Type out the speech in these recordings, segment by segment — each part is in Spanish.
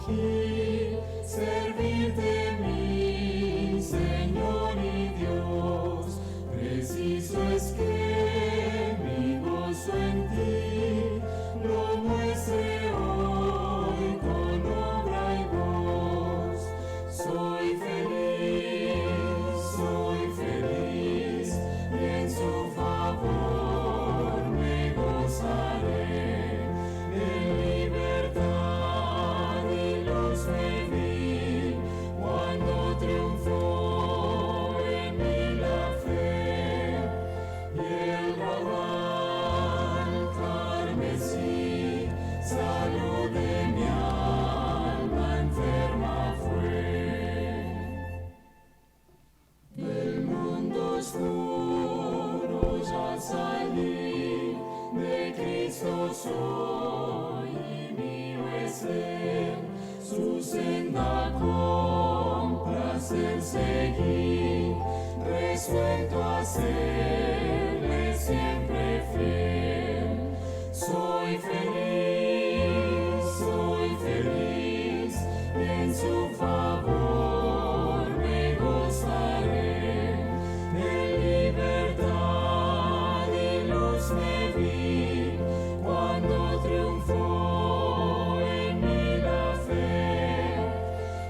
escogí servirte mi Señor y Dios. Preciso es que mi gozo en ti lo muestre hoy con obra y voz. Soy feliz y en su favor me gozaré. En libertad y luz me vi cuando triunfó en mí la fe. Y el raudal carmesí, salud de mi alma enferma fue. Del mundo oscuro ya salí, de Cristo soy y mío es Él. Su senda con placer seguí, resuelto a serle siempre fiel. Soy feliz y en su favor me gozaré. En libertad y luz me vi cuando triunfó en mí la fe.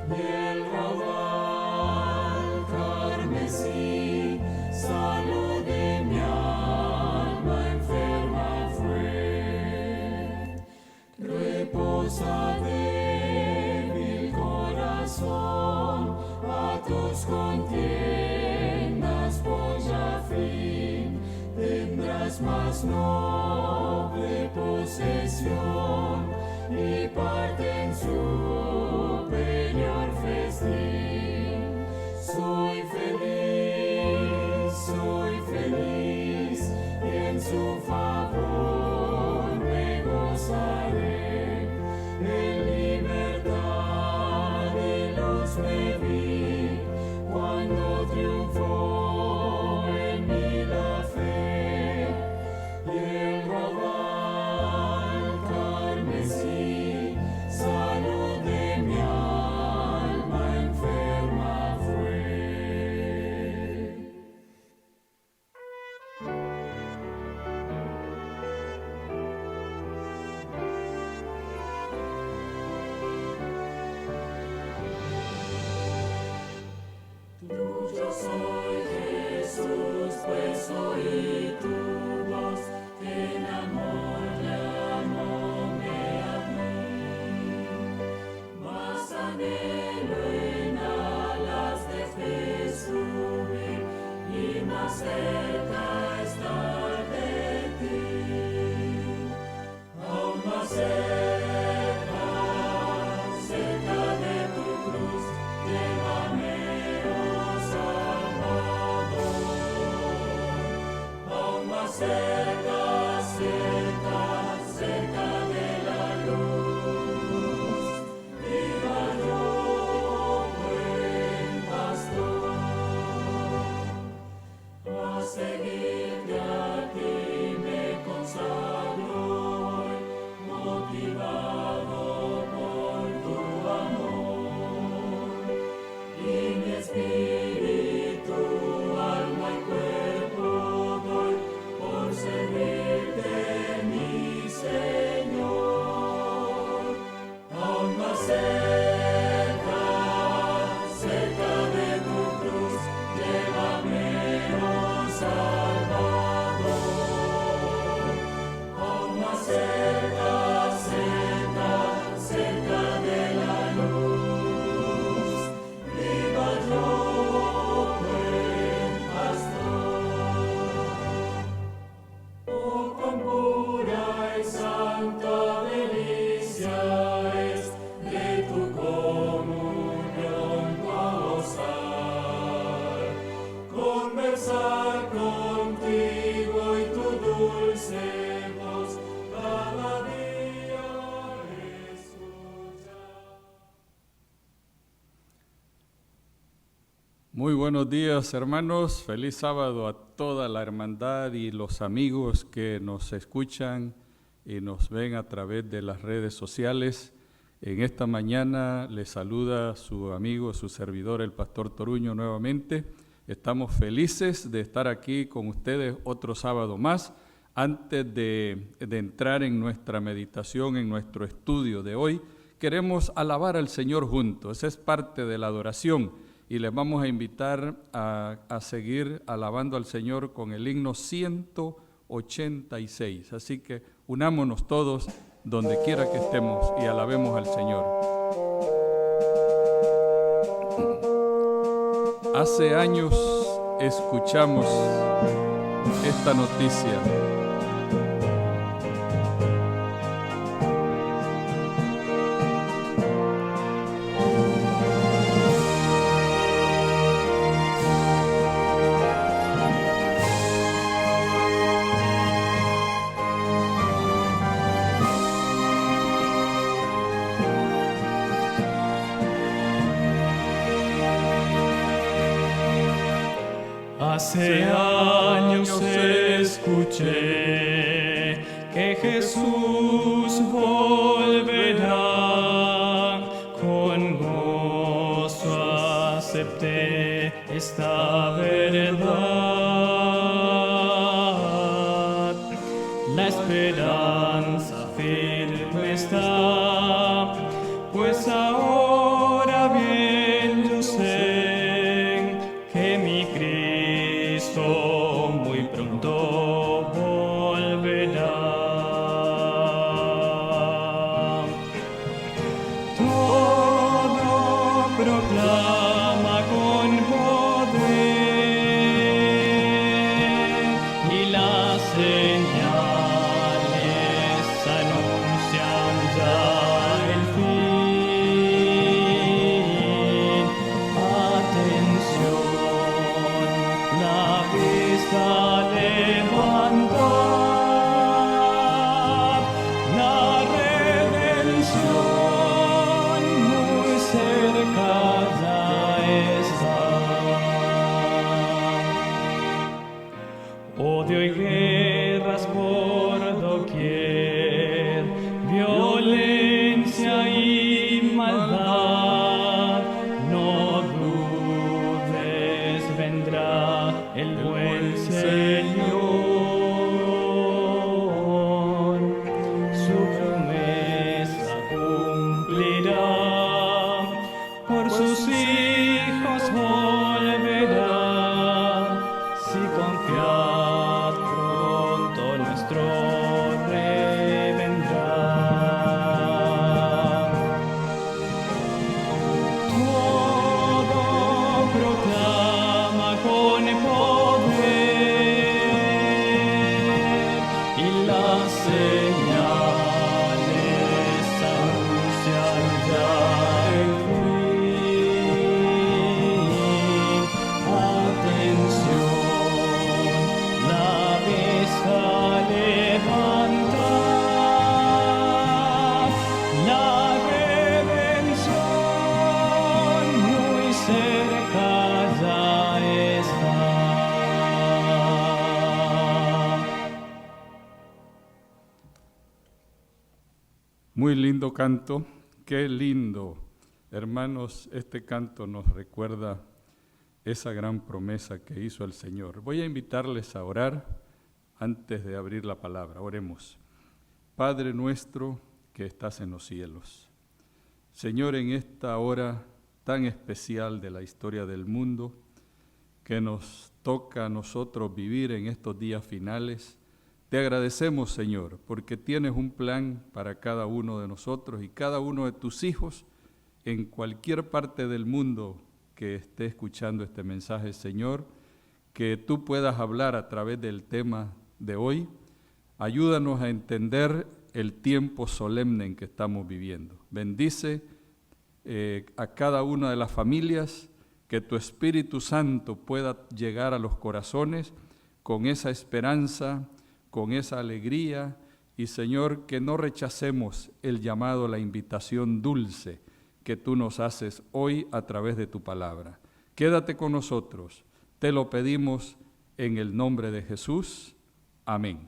Y el raudal carmesí, salud de mi alma enferma fue. Reposa débil corazón, a tus contiendas pon ya fin. Tendrás más noble posesión y parte en superior festín. Soy feliz y en su favor me gozaré. En libertad y luz me vi cuando triunfó en mí la fe. Y el raudal carmesí, salud de mi alma enferma fue. Tuyo soy, Jesús, pues oí tu voz, que en amor llamóme a mí. Más anhelo en alas de fe subir y más cerca estar de ti. Aún más cerca de tu cruz, llévame, oh Salvador. Aún más cerca de la luz, viva yo, buen pastor. A seguirte a ti me consagro hoy, motivado por tu amor. Y mi espíritu, alma y cuerpo doy por servirte, mi Señor. Aún más cerca de tu cruz, llévame, oh Salvador. Aún más cerca de la luz, viva yo, buen pastor. Oh, cuán pura y santa delicia es de tu comunión gozar, conversar contigo y tu dulce voz cada día escuchar. Muy buenos días, hermanos. Feliz sábado a toda la hermandad y los amigos que nos escuchan y nos ven a través de las redes sociales. En esta mañana les saluda su amigo, su servidor, el pastor Toruño nuevamente. Estamos felices de estar aquí con ustedes otro sábado más. Antes de entrar en nuestra meditación, en nuestro estudio de hoy, queremos alabar al Señor juntos. Esa es parte de la adoración y les vamos a invitar a seguir alabando al Señor con el himno 186. Así que unámonos todos donde quiera que estemos y alabemos al Señor. Hace años escuchamos esta noticia. Hace años escuché que Jesús volverá, con gozo acepté esta verdad. La esperanza firme está, pues ahora bien yo sé que mi Cristo muy pronto volverá. Todo proclama con poder y las señales anuncian ya el fin. Atención, la vista levantad, la redención muy cerca ya está. Odio y guerras por doquier, violencia y maldad, no dudes, vendrá el buen Señor, su promesa cumplirá, por sus hijos volverá, si confiad pronto nuestro Rey vendrá. Todo proclama con poder y las señales anuncian ya el fin. Atención, la vista levantad, la redención muy cerca ya está. Muy lindo canto, qué lindo. Hermanos, este canto nos recuerda esa gran promesa que hizo el Señor. Voy a invitarles a orar antes de abrir la palabra. Oremos. Padre nuestro que estás en los cielos. Señor, en esta hora tan especial de la historia del mundo, que nos toca a nosotros vivir en estos días finales, te agradecemos, Señor, porque tienes un plan para cada uno de nosotros y cada uno de tus hijos en cualquier parte del mundo que esté escuchando este mensaje, Señor, que tú puedas hablar a través del tema de hoy. Ayúdanos a entender el tiempo solemne en que estamos viviendo. Bendice a cada una de las familias, que tu Espíritu Santo pueda llegar a los corazones con esa esperanza, con esa alegría, y Señor, que no rechacemos el llamado, la invitación dulce que tú nos haces hoy a través de tu palabra. Quédate con nosotros, te lo pedimos en el nombre de Jesús. Amén.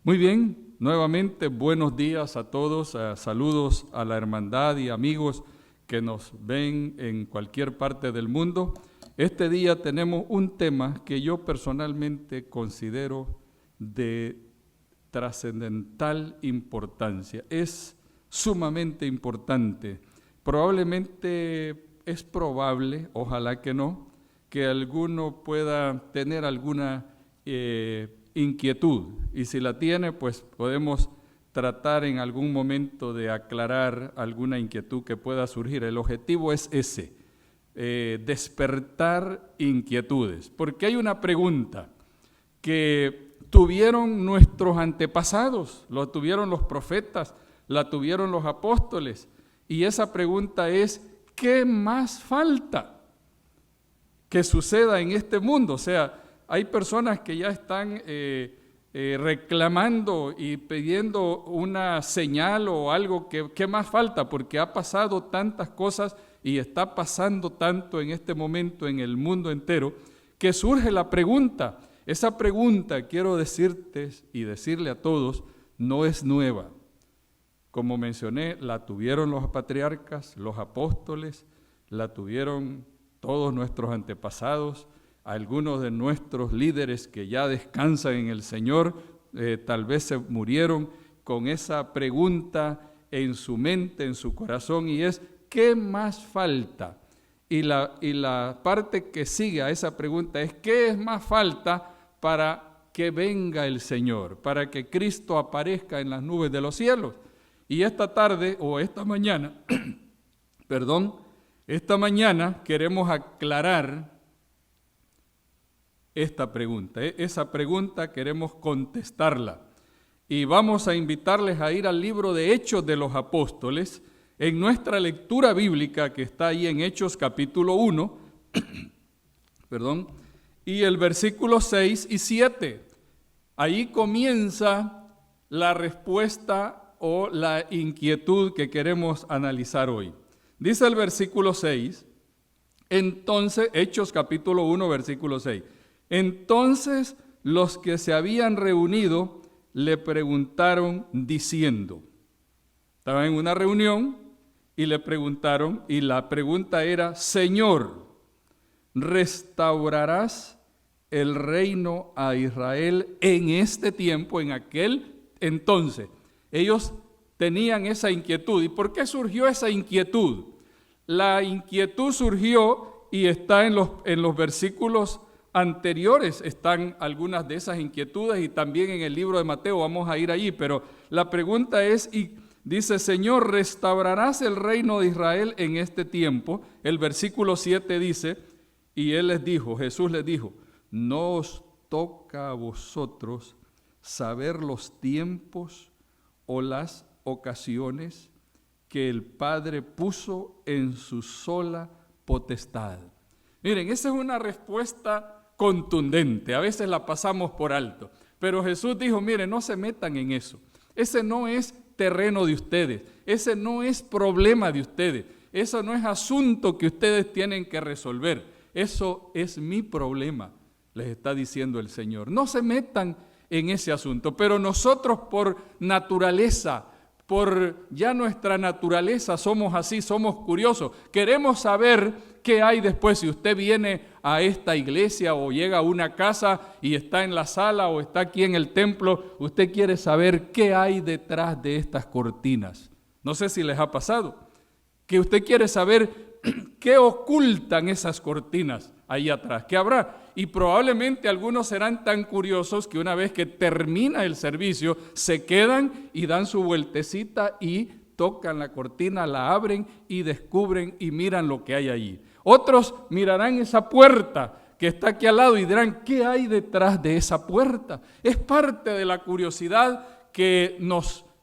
Muy bien, Nuevamente, buenos días a todos, saludos a la hermandad y amigos que nos ven en cualquier parte del mundo. Este día tenemos un tema que yo personalmente considero de trascendental importancia. Es sumamente importante. Probablemente es probable, ojalá que no, que alguno pueda tener alguna inquietud, y si la tiene, pues podemos tratar en algún momento de aclarar alguna inquietud que pueda surgir. El objetivo es ese, despertar inquietudes, porque hay una pregunta que tuvieron nuestros antepasados, lo tuvieron los profetas, la tuvieron los apóstoles, y esa pregunta es, ¿qué más falta que suceda en este mundo? O sea, hay personas que ya están reclamando y pidiendo una señal o algo ¿qué más falta? Porque ha pasado tantas cosas y está pasando tanto en este momento en el mundo entero, que surge la pregunta. Esa pregunta, quiero decirte y decirle a todos, no es nueva. Como mencioné, la tuvieron los patriarcas, los apóstoles, la tuvieron todos nuestros antepasados, algunos de nuestros líderes que ya descansan en el Señor, tal vez se murieron con esa pregunta en su mente, en su corazón, y es, ¿qué más falta? Y la parte que sigue a esa pregunta es, ¿qué es más falta para que venga el Señor, para que Cristo aparezca en las nubes de los cielos? Y esta tarde, o esta mañana, esta mañana queremos aclarar esta pregunta. Esa pregunta queremos contestarla. Y vamos a invitarles a ir al libro de Hechos de los Apóstoles, en nuestra lectura bíblica que está ahí en Hechos capítulo 1, y el versículo 6 y 7. Ahí comienza la respuesta o la inquietud que queremos analizar hoy. Dice el versículo 6, entonces, Hechos capítulo 1, versículo 6. Entonces los que se habían reunido le preguntaron diciendo, estaban en una reunión y le preguntaron, y la pregunta era, Señor, ¿restaurarás el reino a Israel en este tiempo, en aquel entonces? Ellos tenían esa inquietud. ¿Y por qué surgió esa inquietud? La inquietud surgió y está en los versículos anteriores, están algunas de esas inquietudes, y también en el libro de Mateo, vamos a ir allí, pero la pregunta es, y dice, Señor, ¿restaurarás el reino de Israel en este tiempo? El versículo 7 dice, y Jesús les dijo, no os toca a vosotros saber los tiempos o las ocasiones que el Padre puso en su sola potestad. Miren, esa es una respuesta contundente, a veces la pasamos por alto, pero Jesús dijo, miren, no se metan en eso, ese no es terreno de ustedes, ese no es problema de ustedes, eso no es asunto que ustedes tienen que resolver, eso es mi problema, les está diciendo el Señor. No se metan en ese asunto, pero nosotros por naturaleza, por ya nuestra naturaleza somos así, somos curiosos, queremos saber qué hay después. Si usted viene a esta iglesia o llega a una casa y está en la sala o está aquí en el templo, usted quiere saber qué hay detrás de estas cortinas. No sé si les ha pasado, que usted quiere saber qué ocultan esas cortinas ahí atrás, qué habrá. Y probablemente algunos serán tan curiosos que una vez que termina el servicio, se quedan y dan su vueltecita y tocan la cortina, la abren y descubren y miran lo que hay allí. Otros mirarán esa puerta que está aquí al lado y dirán, ¿qué hay detrás de esa puerta? Es parte de la curiosidad que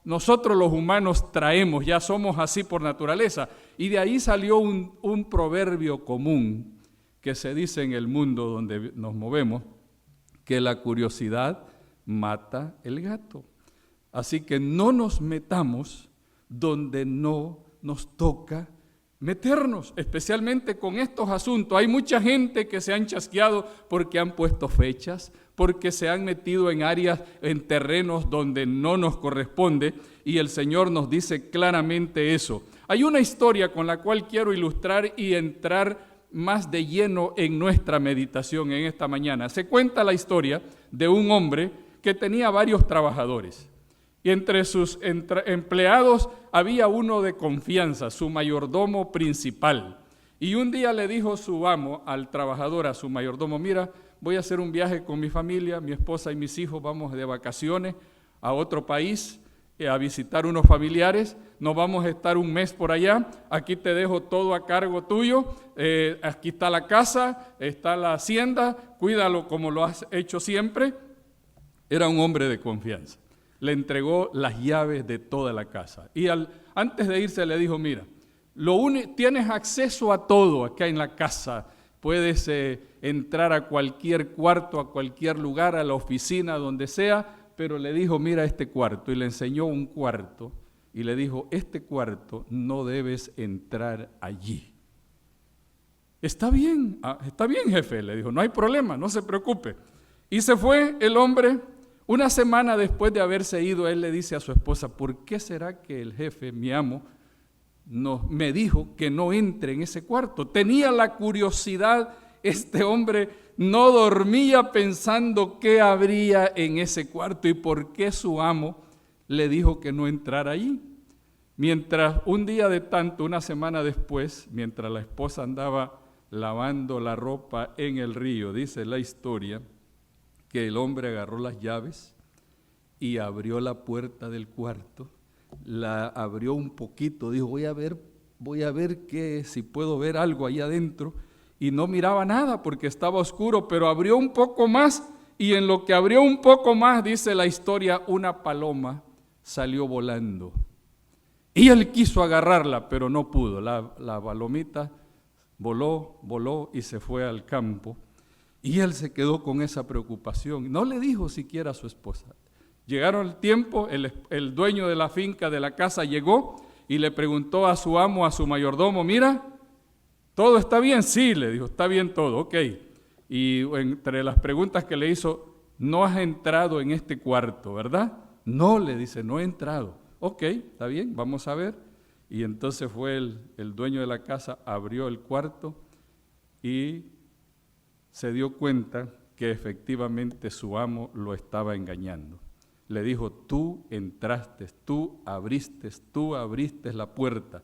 nosotros los humanos traemos, ya somos así por naturaleza. Y de ahí salió un proverbio común que se dice en el mundo donde nos movemos, que la curiosidad mata el gato. Así que no nos metamos donde no nos toca meternos, especialmente con estos asuntos. Hay mucha gente que se han chasqueado porque han puesto fechas, porque se han metido en áreas, en terrenos donde no nos corresponde, y el Señor nos dice claramente eso. Hay una historia con la cual quiero ilustrar y entrar más de lleno en nuestra meditación en esta mañana. Se cuenta la historia de un hombre que tenía varios trabajadores. Y entre sus empleados había uno de confianza, su mayordomo principal. Y un día le dijo su amo al trabajador, a su mayordomo: mira, voy a hacer un viaje con mi familia, mi esposa y mis hijos, vamos de vacaciones a otro país a visitar unos familiares, nos vamos a estar un mes por allá, aquí te dejo todo a cargo tuyo, aquí está la casa, está la hacienda, cuídalo como lo has hecho siempre. Era un hombre de confianza. Le entregó las llaves de toda la casa. Y antes de irse le dijo: mira, tienes acceso a todo acá en la casa. Puedes entrar a cualquier cuarto, a cualquier lugar, a la oficina, donde sea. Pero le dijo: mira este cuarto. Y le enseñó un cuarto. Y le dijo: este cuarto no debes entrar allí. Está bien, jefe, le dijo, no hay problema, no se preocupe. Y se fue el hombre. Una semana después de haberse ido, él le dice a su esposa: ¿por qué será que el jefe, mi amo, me dijo que no entre en ese cuarto? Tenía la curiosidad, este hombre no dormía pensando qué habría en ese cuarto y por qué su amo le dijo que no entrara allí. Mientras un día de tanto, una semana después, mientras la esposa andaba lavando la ropa en el río, dice la historia, que el hombre agarró las llaves y abrió la puerta del cuarto, la abrió un poquito, dijo: voy a ver si puedo ver algo allá adentro, y no miraba nada porque estaba oscuro, pero abrió un poco más, y en lo que abrió un poco más, dice la historia, una paloma salió volando, y él quiso agarrarla, pero no pudo. La palomita voló y se fue al campo. Y él se quedó con esa preocupación. No le dijo siquiera a su esposa. Llegaron el tiempo, el dueño de la finca, de la casa, llegó y le preguntó a su amo, a su mayordomo: mira, ¿todo está bien? Sí, le dijo, está bien todo, ok. Y entre las preguntas que le hizo: no has entrado en este cuarto, ¿verdad? No, le dice, no he entrado. Ok, está bien, vamos a ver. Y entonces fue el dueño de la casa, abrió el cuarto y se dio cuenta que efectivamente su amo lo estaba engañando. Le dijo: tú entraste, tú abriste la puerta.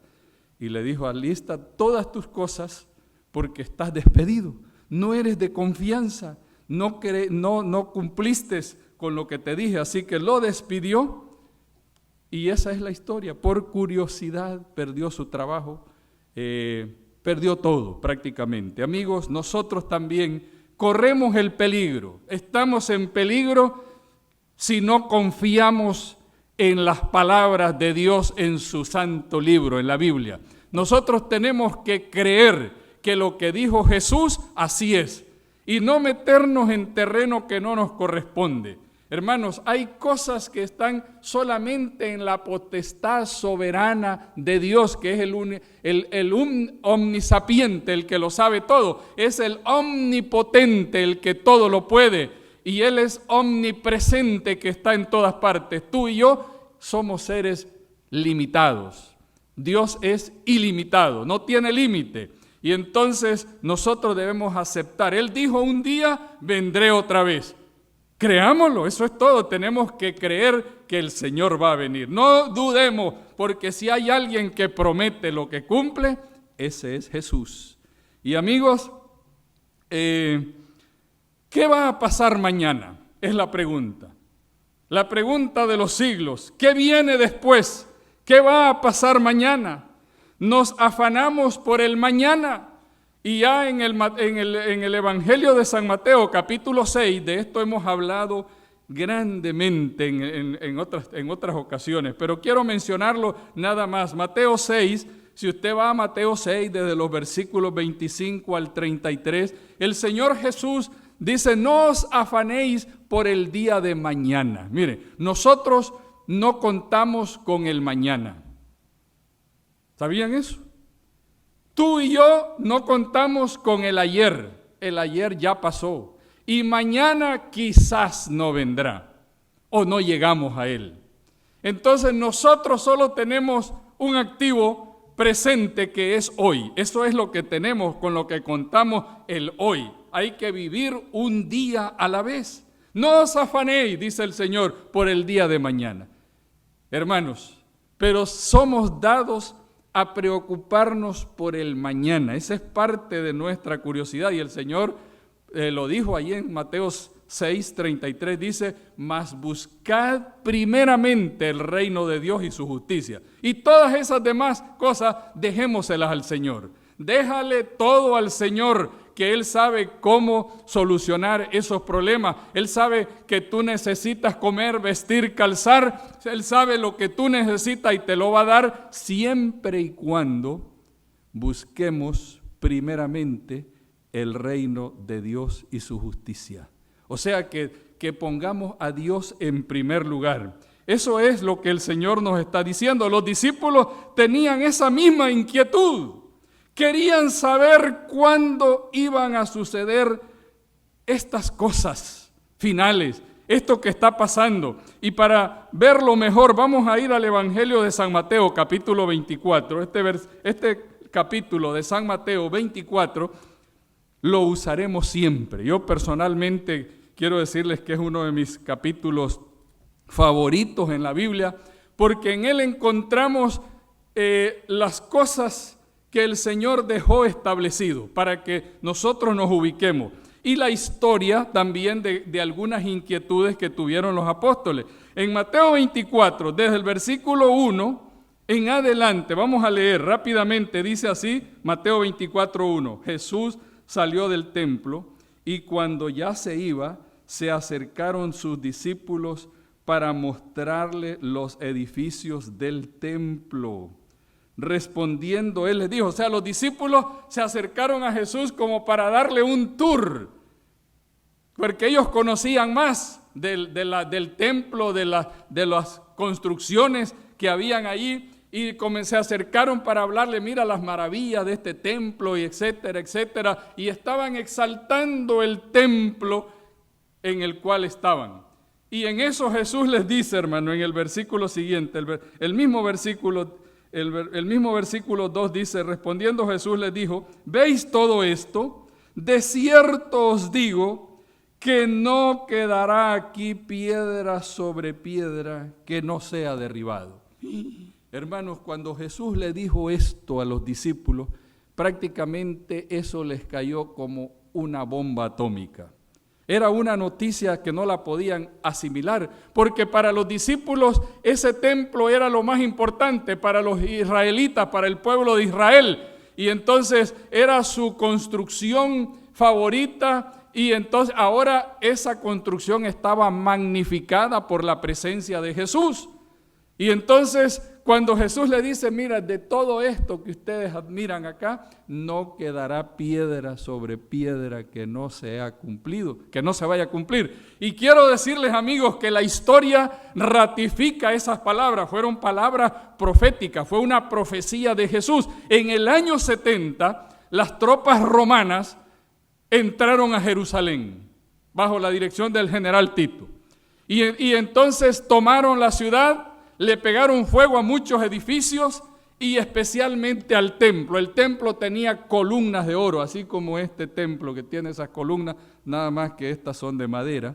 Y le dijo: alista todas tus cosas porque estás despedido. No eres de confianza, no cumpliste con lo que te dije, así que lo despidió. Y esa es la historia. Por curiosidad perdió su trabajo, perdió todo prácticamente. Amigos, nosotros también corremos el peligro, estamos en peligro si no confiamos en las palabras de Dios en su santo libro, en la Biblia. Nosotros tenemos que creer que lo que dijo Jesús así es y no meternos en terreno que no nos corresponde. Hermanos, hay cosas que están solamente en la potestad soberana de Dios, que es el omnisapiente, el que lo sabe todo. Es el omnipotente, el que todo lo puede. Y Él es omnipresente, que está en todas partes. Tú y yo somos seres limitados. Dios es ilimitado, no tiene límite. Y entonces nosotros debemos aceptar. Él dijo: un día vendré otra vez. Creámoslo, eso es todo. Tenemos que creer que el Señor va a venir. No dudemos, porque si hay alguien que promete lo que cumple, ese es Jesús. Y amigos, ¿qué va a pasar mañana? Es la pregunta. La pregunta de los siglos. ¿Qué viene después? ¿Qué va a pasar mañana? Nos afanamos por el mañana. Y ya en el Evangelio de San Mateo, capítulo 6, de esto hemos hablado grandemente en otras ocasiones, pero quiero mencionarlo nada más. Mateo 6, si usted va a Mateo 6, desde los versículos 25 al 33, el Señor Jesús dice: no os afanéis por el día de mañana. Mire, nosotros no contamos con el mañana. ¿Sabían eso? Tú y yo no contamos con el ayer ya pasó y mañana quizás no vendrá o no llegamos a él. Entonces nosotros solo tenemos un activo presente que es hoy. Eso es lo que tenemos, con lo que contamos el hoy. Hay que vivir un día a la vez. No os afanéis, dice el Señor, por el día de mañana. Hermanos, pero somos dados a preocuparnos por el mañana. Esa es parte de nuestra curiosidad y el Señor lo dijo allí en Mateo 6:33, dice: mas buscad primeramente el reino de Dios y su justicia, y todas esas demás cosas dejémoselas al Señor. Déjale todo al Señor, que Él sabe cómo solucionar esos problemas. Él sabe que tú necesitas comer, vestir, calzar. Él sabe lo que tú necesitas y te lo va a dar, siempre y cuando busquemos primeramente el reino de Dios y su justicia. O sea, que pongamos a Dios en primer lugar. Eso es lo que el Señor nos está diciendo. Los discípulos tenían esa misma inquietud. Querían saber cuándo iban a suceder estas cosas finales, esto que está pasando. Y para verlo mejor, vamos a ir al Evangelio de San Mateo, capítulo 24. Este capítulo de San Mateo 24 lo usaremos siempre. Yo personalmente quiero decirles que es uno de mis capítulos favoritos en la Biblia, porque en él encontramos las cosas que el Señor dejó establecido para que nosotros nos ubiquemos. Y la historia también de algunas inquietudes que tuvieron los apóstoles. En Mateo 24, desde el versículo 1 en adelante, vamos a leer rápidamente, dice así, Mateo 24:1. Jesús salió del templo y cuando ya se iba, se acercaron sus discípulos para mostrarle los edificios del templo. Respondiendo, él les dijo, o sea, los discípulos se acercaron a Jesús como para darle un tour, porque ellos conocían más del templo, de las construcciones que habían allí, y se acercaron para hablarle, mira las maravillas de este templo, y etcétera, etcétera, y estaban exaltando el templo en el cual estaban. Y en eso Jesús les dice, hermano, en el versículo siguiente, el mismo versículo 2 dice, respondiendo Jesús les dijo, ¿veis todo esto? De cierto os digo que no quedará aquí piedra sobre piedra que no sea derribado. Hermanos, cuando Jesús le dijo esto a los discípulos, prácticamente eso les cayó como una bomba atómica. Era una noticia que no la podían asimilar, porque para los discípulos ese templo era lo más importante, para los israelitas, para el pueblo de Israel. Y entonces era su construcción favorita, y entonces ahora esa construcción estaba magnificada por la presencia de Jesús. Y entonces cuando Jesús le dice, mira, de todo esto que ustedes admiran acá, no quedará piedra sobre piedra que no se ha cumplido, que no se vaya a cumplir. Y quiero decirles, amigos, que la historia ratifica esas palabras. Fueron palabras proféticas, fue una profecía de Jesús. En el año 70, las tropas romanas entraron a Jerusalén bajo la dirección del general Tito. Y entonces tomaron la ciudad, le pegaron fuego a muchos edificios y especialmente al templo. El templo tenía columnas de oro, así como este templo que tiene esas columnas, nada más que estas son de madera.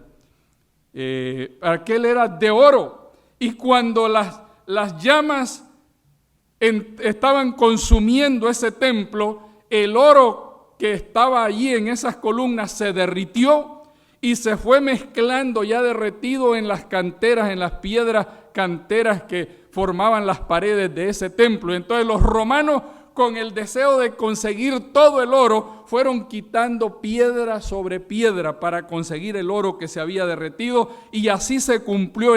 Aquel era de oro, y cuando las llamas estaban consumiendo ese templo, el oro que estaba allí en esas columnas se derritió y se fue mezclando ya derretido en las canteras, en las piedras canteras que formaban las paredes de ese templo. Entonces los romanos, con el deseo de conseguir todo el oro, fueron quitando piedra sobre piedra para conseguir el oro que se había derretido, y así se cumplió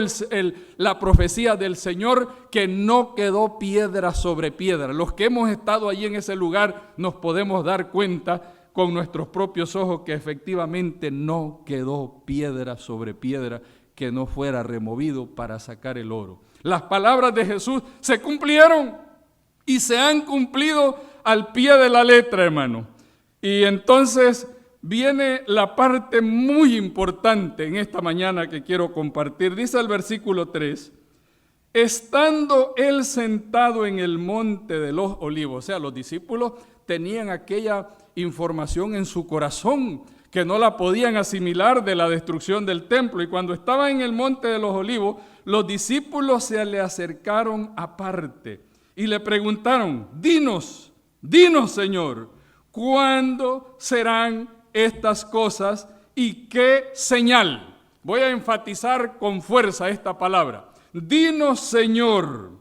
la profecía del Señor, que no quedó piedra sobre piedra. Los que hemos estado allí en ese lugar nos podemos dar cuenta con nuestros propios ojos que efectivamente no quedó piedra sobre piedra que no fuera removido para sacar el oro. Las palabras de Jesús se cumplieron y se han cumplido al pie de la letra, hermano. Y entonces viene la parte muy importante en esta mañana que quiero compartir. Dice el versículo 3, estando él sentado en el monte de los olivos, o sea, los discípulos tenían aquella información en su corazón que no la podían asimilar de la destrucción del templo. Y cuando estaba en el monte de los olivos, los discípulos se le acercaron aparte y le preguntaron, dinos, Señor, ¿cuándo serán estas cosas y qué señal? Voy a enfatizar con fuerza esta palabra. Dinos, Señor,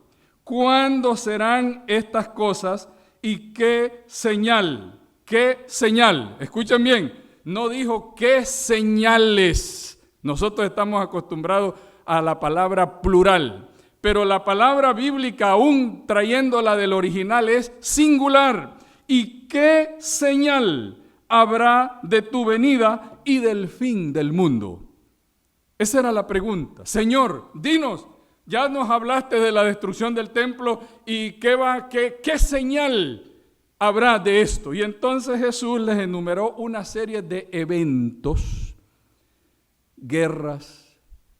¿cuándo serán estas cosas y qué señal? ¿Qué señal? Escuchen bien, no dijo qué señales. Nosotros estamos acostumbrados a la palabra plural, pero la palabra bíblica, aún trayéndola del original, es singular. ¿Y qué señal habrá de tu venida y del fin del mundo? Esa era la pregunta. Señor, dinos, ya nos hablaste de la destrucción del templo y qué señal habrá de esto. Y entonces Jesús les enumeró una serie de eventos, guerras,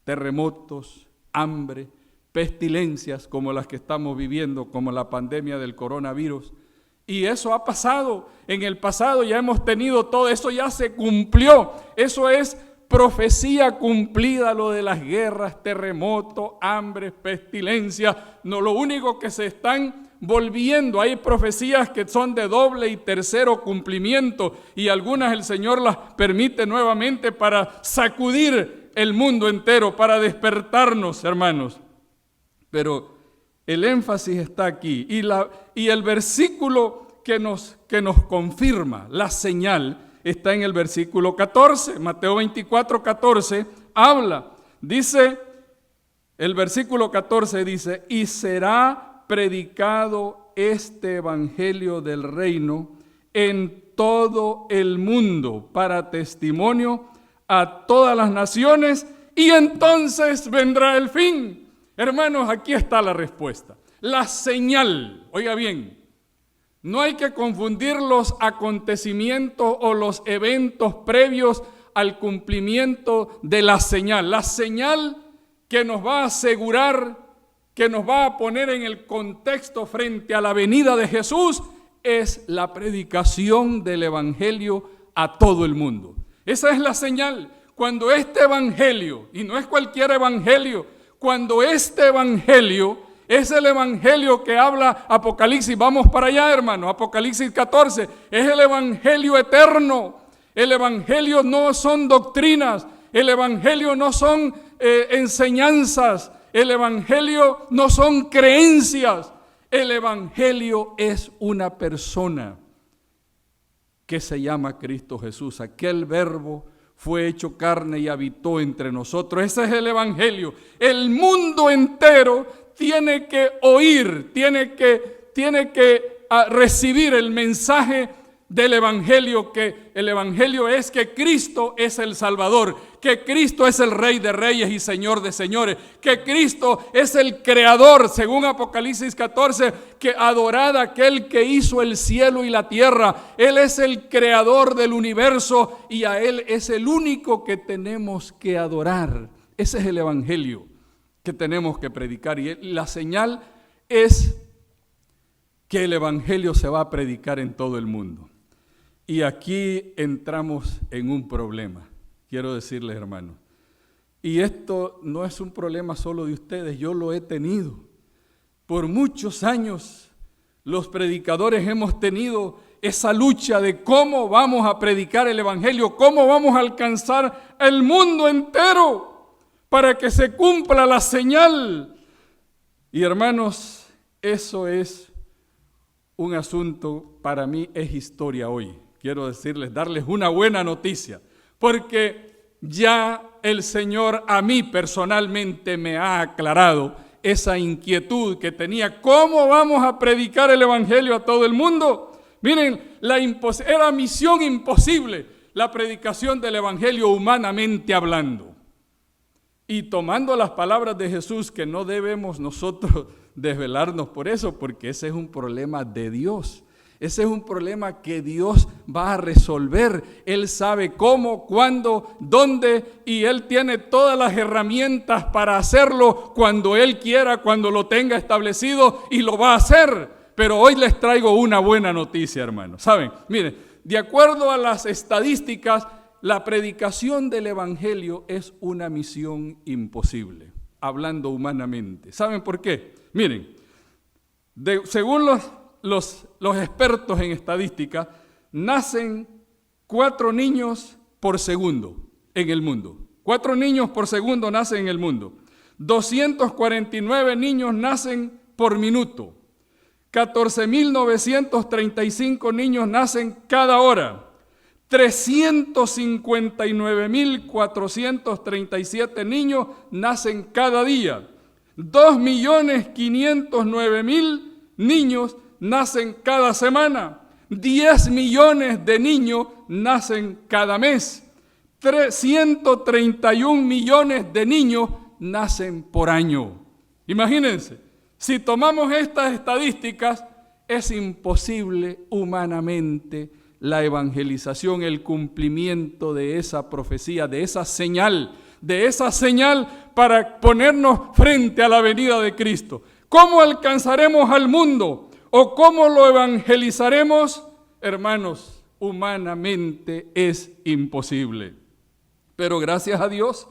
terremotos, hambre, pestilencias como las que estamos viviendo, como la pandemia del coronavirus. Y eso ha pasado, en el pasado ya hemos tenido todo, eso ya se cumplió, eso es profecía cumplida, lo de las guerras, terremotos, hambre, pestilencia. No, lo único que se están volviendo, hay profecías que son de doble y tercero cumplimiento y algunas el Señor las permite nuevamente para sacudir el mundo entero, para despertarnos, hermanos. Pero el énfasis está aquí y el versículo que nos confirma la señal está en el versículo 14, Mateo 24, 14, habla, dice, el versículo 14 dice, y será predicado este evangelio del reino en todo el mundo para testimonio a todas las naciones y entonces vendrá el fin. Hermanos, aquí está la respuesta, la señal, oiga bien. No hay que confundir los acontecimientos o los eventos previos al cumplimiento de la señal. La señal que nos va a asegurar, que nos va a poner en el contexto frente a la venida de Jesús, es la predicación del evangelio a todo el mundo. Esa es la señal. Cuando este evangelio, y no es cualquier evangelio, cuando este evangelio es el evangelio que habla Apocalipsis. Vamos para allá, hermano. Apocalipsis 14. Es el evangelio eterno. El evangelio no son doctrinas. El evangelio no son enseñanzas. El evangelio no son creencias. El evangelio es una persona que se llama Cristo Jesús. Aquel verbo fue hecho carne y habitó entre nosotros. Ese es el evangelio. El mundo entero tiene que oír, tiene que recibir el mensaje del evangelio, que el evangelio es que Cristo es el Salvador, que Cristo es el Rey de Reyes y Señor de Señores, que Cristo es el Creador, según Apocalipsis 14, que adorad a aquel que hizo el cielo y la tierra. Él es el Creador del universo y a Él es el único que tenemos que adorar. Ese es el evangelio que tenemos que predicar y la señal es que el evangelio se va a predicar en todo el mundo. Y aquí entramos en un problema, quiero decirles, hermanos, y esto no es un problema solo de ustedes, yo lo he tenido. Por muchos años los predicadores hemos tenido esa lucha de cómo vamos a predicar el evangelio, cómo vamos a alcanzar el mundo entero para que se cumpla la señal. Y hermanos, eso es un asunto, para mí es historia hoy. Quiero decirles, darles una buena noticia, porque ya el Señor a mí personalmente me ha aclarado esa inquietud que tenía. ¿Cómo vamos a predicar el evangelio a todo el mundo? Miren, era misión imposible la predicación del evangelio humanamente hablando. Y tomando las palabras de Jesús, que no debemos nosotros desvelarnos por eso, porque ese es un problema de Dios. Ese es un problema que Dios va a resolver. Él sabe cómo, cuándo, dónde, y Él tiene todas las herramientas para hacerlo cuando Él quiera, cuando lo tenga establecido, y lo va a hacer. Pero hoy les traigo una buena noticia, hermanos. ¿Saben? Miren, de acuerdo a las estadísticas, la predicación del Evangelio es una misión imposible, hablando humanamente. ¿Saben por qué? Miren, según los expertos en estadística, nacen 4 niños por segundo en el mundo. 4 niños por segundo nacen en el mundo. 249 niños nacen por minuto. 14.935 niños nacen cada hora. 359.437 niños nacen cada día. 2.509.000 niños nacen cada semana. 10 millones de niños nacen cada mes. 131 millones de niños nacen por año. Imagínense, si tomamos estas estadísticas, es imposible humanamente la evangelización, el cumplimiento de esa profecía, de esa señal para ponernos frente a la venida de Cristo. ¿Cómo alcanzaremos al mundo? ¿O cómo lo evangelizaremos? Hermanos, humanamente es imposible. Pero gracias a Dios,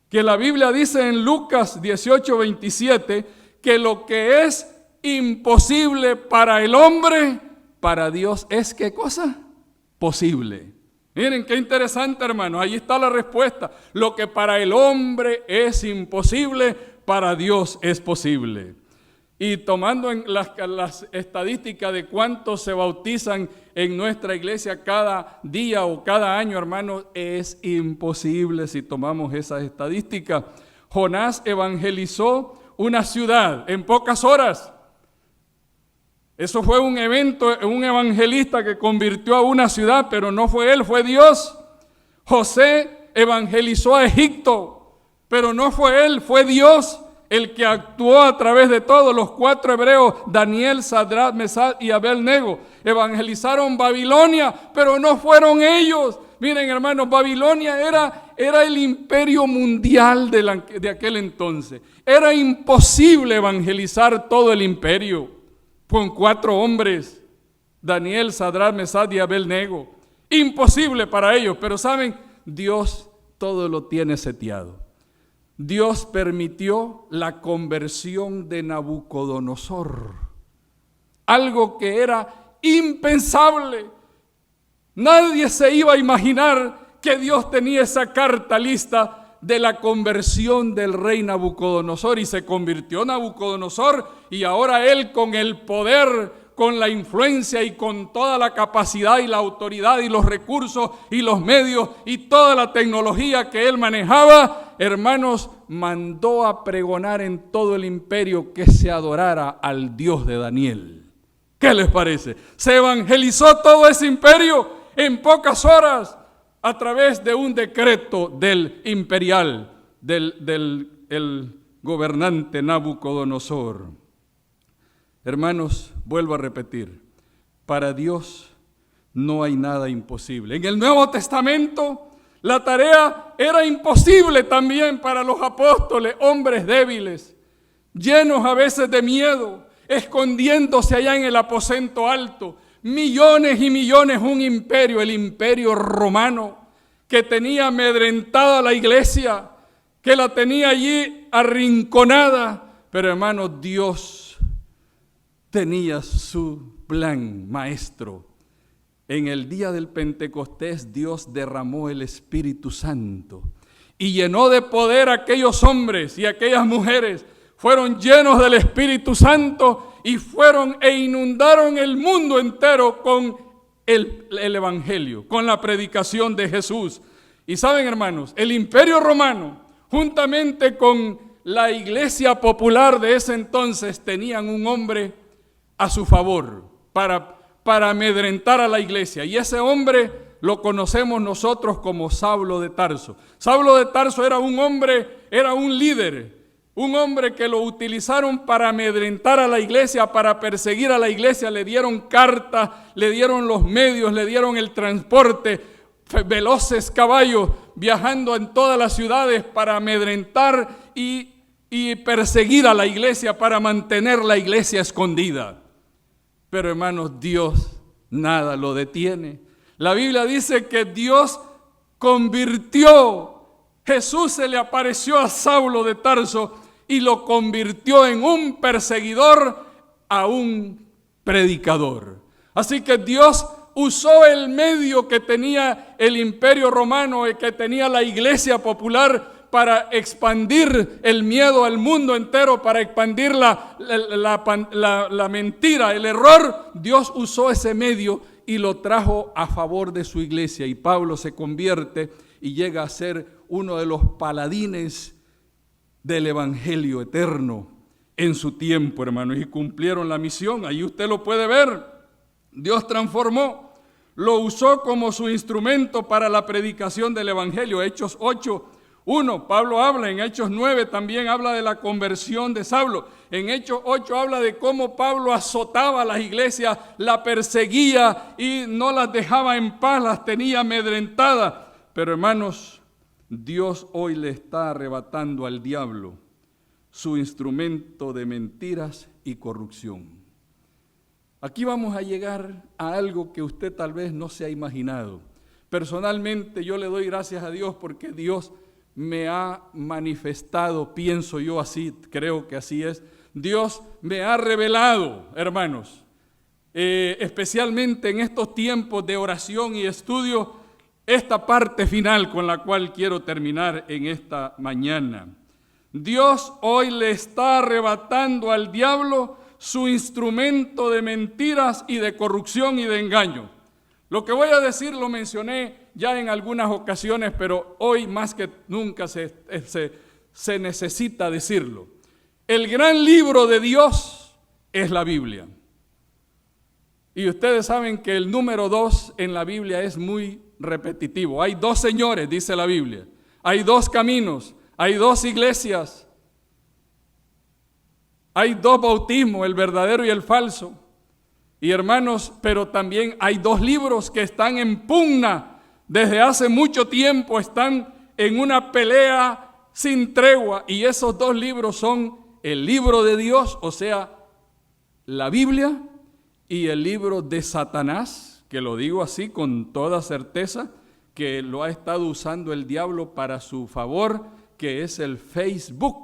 que la Biblia dice en Lucas 18:27, que lo que es imposible para el hombre, para Dios es ¿qué cosa? Posible. Miren qué interesante, hermanos. Ahí está la respuesta. Lo que para el hombre es imposible, para Dios es posible. Y tomando en las estadísticas de cuántos se bautizan en nuestra iglesia cada día o cada año, hermanos, es imposible si tomamos esas estadísticas. Jonás evangelizó una ciudad en pocas horas. Eso fue un evento, un evangelista que convirtió a una ciudad, pero no fue él, fue Dios. José evangelizó a Egipto, pero no fue él, fue Dios el que actuó a través de todos. Los 4 hebreos, Daniel, Sadrach, Mesach y Abed-nego, evangelizaron Babilonia, pero no fueron ellos. Miren, hermanos, Babilonia era el imperio mundial de aquel entonces. Era imposible evangelizar todo el imperio con 4 hombres, Daniel, Sadrach, Mesach y Abed-nego. Imposible para ellos, pero saben, Dios todo lo tiene seteado. Dios permitió la conversión de Nabucodonosor, algo que era impensable. Nadie se iba a imaginar que Dios tenía esa carta lista de la conversión del rey Nabucodonosor, y se convirtió Nabucodonosor, y ahora él, con el poder, con la influencia y con toda la capacidad y la autoridad y los recursos y los medios y toda la tecnología que él manejaba, hermanos, mandó a pregonar en todo el imperio que se adorara al Dios de Daniel. ¿Qué les parece? Se evangelizó todo ese imperio en pocas horas a través de un decreto del imperial, del gobernante Nabucodonosor. Hermanos, vuelvo a repetir, para Dios no hay nada imposible. En el Nuevo Testamento la tarea era imposible también para los apóstoles, hombres débiles, llenos a veces de miedo, escondiéndose allá en el aposento alto. Millones y millones, un imperio, el imperio romano, que tenía amedrentada a la iglesia, que la tenía allí arrinconada. Pero hermanos, Dios tenía su plan maestro. En el día del Pentecostés, Dios derramó el Espíritu Santo y llenó de poder a aquellos hombres y aquellas mujeres. Fueron llenos del Espíritu Santo y fueron e inundaron el mundo entero con el Evangelio, con la predicación de Jesús. Y saben, hermanos, el Imperio Romano, juntamente con la iglesia popular de ese entonces, tenían un hombre a su favor para amedrentar a la iglesia. Y ese hombre lo conocemos nosotros como Saulo de Tarso. Saulo de Tarso era un hombre, era un líder, Un hombre que lo utilizaron para amedrentar a la iglesia, para perseguir a la iglesia. Le dieron cartas, le dieron los medios, le dieron el transporte, veloces caballos viajando en todas las ciudades para amedrentar y perseguir a la iglesia, para mantener la iglesia escondida. Pero hermanos, Dios nada lo detiene. La Biblia dice que Dios convirtió, Jesús se le apareció a Saulo de Tarso y lo convirtió en un perseguidor a un predicador. Así que Dios usó el medio que tenía el Imperio Romano y que tenía la iglesia popular para expandir el miedo al mundo entero, para expandir la mentira, el error. Dios usó ese medio y lo trajo a favor de su iglesia. Y Pablo se convierte y llega a ser uno de los paladines del evangelio eterno en su tiempo, hermanos, y cumplieron la misión. Ahí usted lo puede ver. Dios transformó, lo usó como su instrumento para la predicación del evangelio. Hechos 8:1, Pablo habla. En Hechos 9 también habla de la conversión de Saulo. En Hechos 8 habla de cómo Pablo azotaba a las iglesias, la perseguía y no las dejaba en paz, las tenía amedrentadas. Pero hermanos, Dios hoy le está arrebatando al diablo su instrumento de mentiras y corrupción. Aquí vamos a llegar a algo que usted tal vez no se ha imaginado. Personalmente yo le doy gracias a Dios porque Dios me ha manifestado, pienso yo así, creo que así es. Dios me ha revelado, hermanos, especialmente en estos tiempos de oración y estudio, esta parte final con la cual quiero terminar en esta mañana. Dios hoy le está arrebatando al diablo su instrumento de mentiras y de corrupción y de engaño. Lo que voy a decir lo mencioné ya en algunas ocasiones, pero hoy más que nunca se necesita decirlo. El gran libro de Dios es la Biblia. Y ustedes saben que el número 2 en la Biblia es muy repetitivo. Hay 2 señores, dice la Biblia. Hay 2 caminos, hay 2 iglesias. Hay 2 bautismos, el verdadero y el falso. Y hermanos, pero también hay 2 libros que están en pugna. Desde hace mucho tiempo están en una pelea sin tregua. Y esos 2 libros son el libro de Dios, o sea, la Biblia, y el libro de Satanás, que lo digo así con toda certeza, que lo ha estado usando el diablo para su favor, que es el Facebook.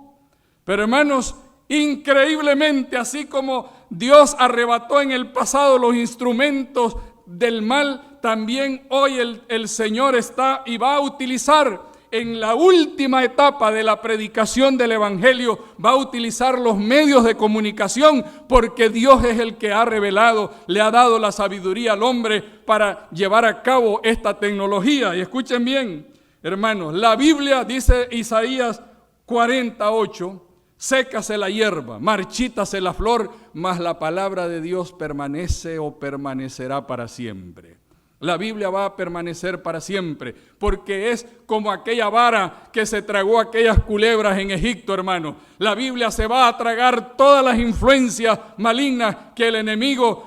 Pero hermanos, increíblemente, así como Dios arrebató en el pasado los instrumentos del mal, también hoy el Señor está y va a utilizar en la última etapa de la predicación del evangelio, va a utilizar los medios de comunicación, porque Dios es el que ha revelado, le ha dado la sabiduría al hombre para llevar a cabo esta tecnología. Y escuchen bien, hermanos, la Biblia dice Isaías 48, sécase la hierba, marchítase la flor, mas la palabra de Dios permanece o permanecerá para siempre. La Biblia va a permanecer para siempre, porque es como aquella vara que se tragó aquellas culebras en Egipto, hermano. La Biblia se va a tragar todas las influencias malignas que el enemigo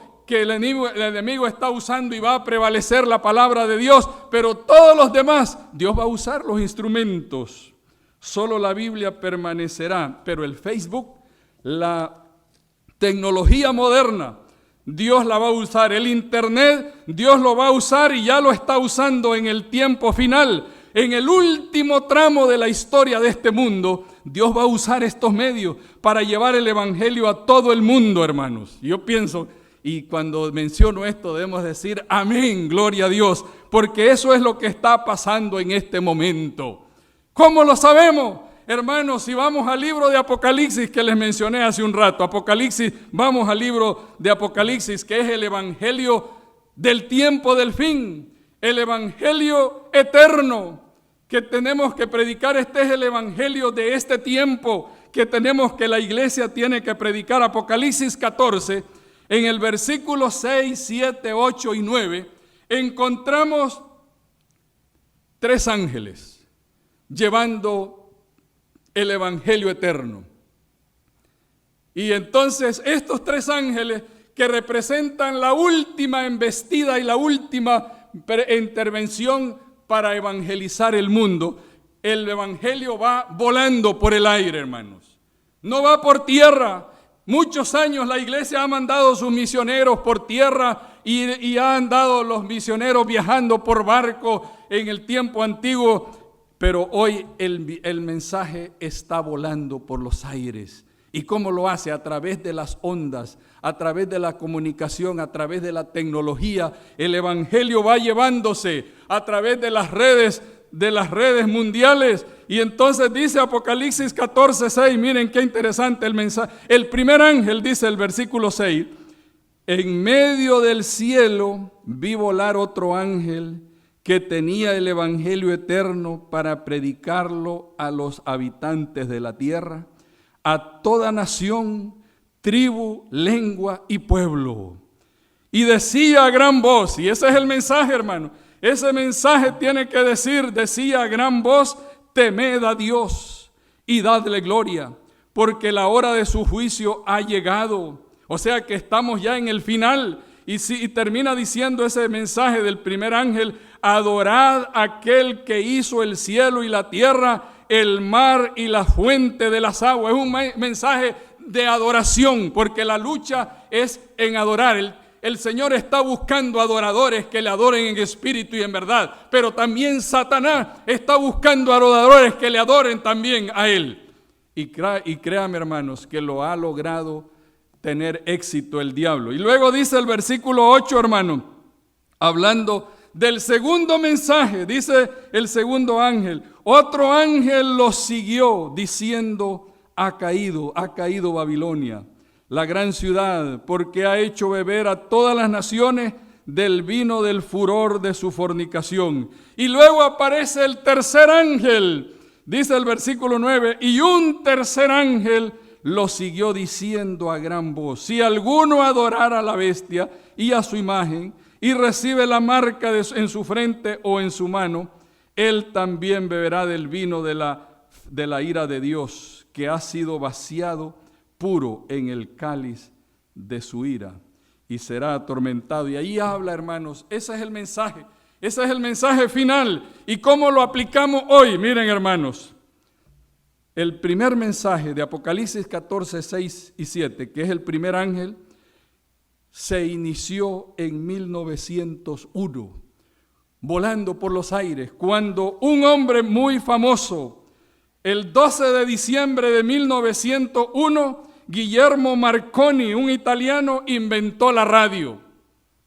está usando, y va a prevalecer la palabra de Dios, pero todos los demás, Dios va a usar los instrumentos. Solo la Biblia permanecerá, pero el Facebook, la tecnología moderna, Dios la va a usar. El internet, Dios lo va a usar y ya lo está usando en el tiempo final. En el último tramo de la historia de este mundo, Dios va a usar estos medios para llevar el evangelio a todo el mundo, hermanos. Yo pienso, y cuando menciono esto debemos decir amén, gloria a Dios, porque eso es lo que está pasando en este momento. ¿Cómo lo sabemos? Hermanos, si vamos al libro de Apocalipsis que les mencioné hace un rato, Apocalipsis, vamos al libro de Apocalipsis, que es el evangelio del tiempo del fin, el evangelio eterno que tenemos que predicar. Este es el evangelio de este tiempo que la iglesia tiene que predicar. Apocalipsis 14, en el versículo 6, 7, 8 y 9, encontramos 3 ángeles llevando el evangelio eterno. Y entonces estos 3 ángeles que representan la última embestida y la última intervención para evangelizar el mundo, el evangelio va volando por el aire, hermanos. No va por tierra. Muchos años la iglesia ha mandado sus misioneros por tierra y han andado los misioneros viajando por barco en el tiempo antiguo, pero hoy el mensaje está volando por los aires. ¿Y cómo lo hace? A través de las ondas, a través de la comunicación, a través de la tecnología. El evangelio va llevándose a través de las redes mundiales. Y entonces dice Apocalipsis 14:6, miren qué interesante el mensaje. El primer ángel, dice el versículo 6, en medio del cielo vi volar otro ángel que tenía el evangelio eterno para predicarlo a los habitantes de la tierra, a toda nación, tribu, lengua y pueblo. Y decía a gran voz, y ese es el mensaje, hermano, ese mensaje tiene que decía a gran voz, temed a Dios y dadle gloria, porque la hora de su juicio ha llegado. O sea que estamos ya en el final. Y termina diciendo ese mensaje del primer ángel, adorad a aquel que hizo el cielo y la tierra, el mar y la fuente de las aguas. Es un mensaje de adoración, porque la lucha es en adorar. El Señor está buscando adoradores que le adoren en espíritu y en verdad, pero también Satanás está buscando adoradores que le adoren también a Él. Y créame, hermanos, que lo ha logrado tener éxito el diablo. Y luego dice el versículo 8, hermano, hablando del segundo mensaje, dice el segundo ángel, otro ángel los siguió diciendo, ha caído Babilonia, la gran ciudad, porque ha hecho beber a todas las naciones del vino del furor de su fornicación. Y luego aparece el tercer ángel, dice el versículo 9, y un tercer ángel lo siguió diciendo a gran voz, si alguno adorara a la bestia y a su imagen y recibe la marca en su frente o en su mano, él también beberá del vino de la ira de Dios, que ha sido vaciado puro en el cáliz de su ira, y será atormentado. Y ahí habla, hermanos, ese es el mensaje final. ¿Y cómo lo aplicamos hoy? Miren, hermanos, el primer mensaje de Apocalipsis 14, 6 y 7, que es el primer ángel, se inició en 1901, volando por los aires, cuando un hombre muy famoso, el 12 de diciembre de 1901, Guillermo Marconi, un italiano, inventó la radio.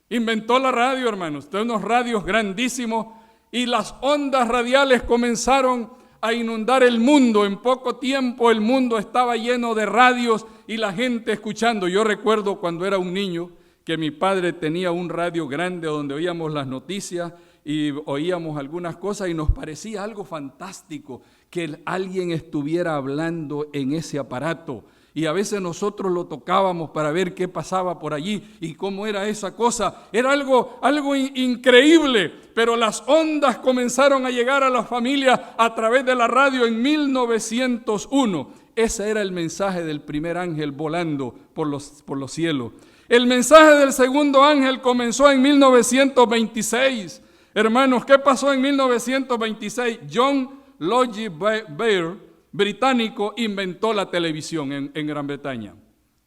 Inventó la radio, hermanos, de unos radios grandísimos, y las ondas radiales comenzaron a inundar el mundo. En poco tiempo el mundo estaba lleno de radios y la gente escuchando. Yo recuerdo cuando era un niño que mi padre tenía un radio grande donde oíamos las noticias y oíamos algunas cosas y nos parecía algo fantástico que alguien estuviera hablando en ese aparato. Y a veces nosotros lo tocábamos para ver qué pasaba por allí y cómo era esa cosa. Era algo increíble, pero las ondas comenzaron a llegar a las familias a través de la radio en 1901. Ese era el mensaje del primer ángel volando por los cielos. El mensaje del segundo ángel comenzó en 1926. Hermanos, ¿qué pasó en 1926? John Logie Baird, británico, inventó la televisión en Gran Bretaña,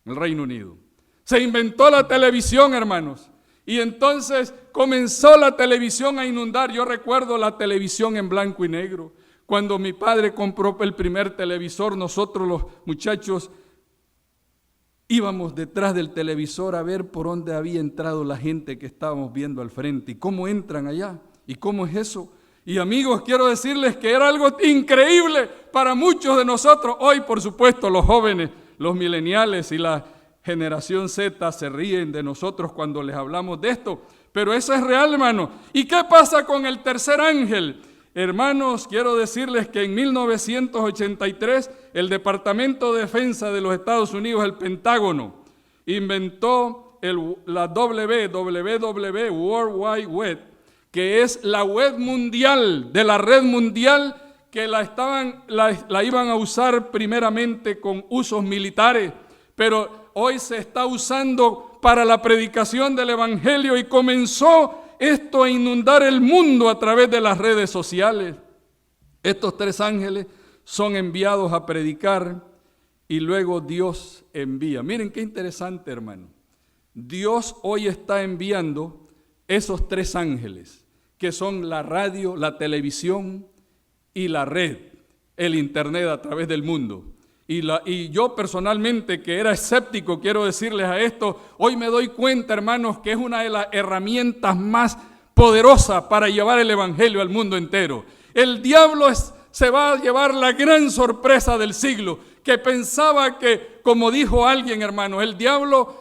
en el Reino Unido. Se inventó la televisión, hermanos, y entonces comenzó la televisión a inundar. Yo recuerdo la televisión en blanco y negro. Cuando mi padre compró el primer televisor, nosotros los muchachos íbamos detrás del televisor a ver por dónde había entrado la gente que estábamos viendo al frente y cómo entran allá y cómo es eso. Y amigos, quiero decirles que era algo increíble para muchos de nosotros. Hoy, por supuesto, los jóvenes, los millennials y la generación Z se ríen de nosotros cuando les hablamos de esto. Pero eso es real, hermano. ¿Y qué pasa con el tercer ángel? Hermanos, quiero decirles que en 1983 el Departamento de Defensa de los Estados Unidos, el Pentágono, inventó la WWW, World Wide Web, que es la web mundial, de la red mundial, que la iban a usar primeramente con usos militares, pero hoy se está usando para la predicación del Evangelio y comenzó esto a inundar el mundo a través de las redes sociales. Estos 3 ángeles son enviados a predicar y luego Dios envía. Miren qué interesante, hermano. Dios hoy está enviando esos 3 ángeles, que son la radio, la televisión y la red, el internet a través del mundo. Y yo personalmente, que era escéptico, quiero decirles a esto, hoy me doy cuenta, hermanos, que es una de las herramientas más poderosas para llevar el Evangelio al mundo entero. El diablo se va a llevar la gran sorpresa del siglo, que pensaba que, como dijo alguien, hermano, el diablo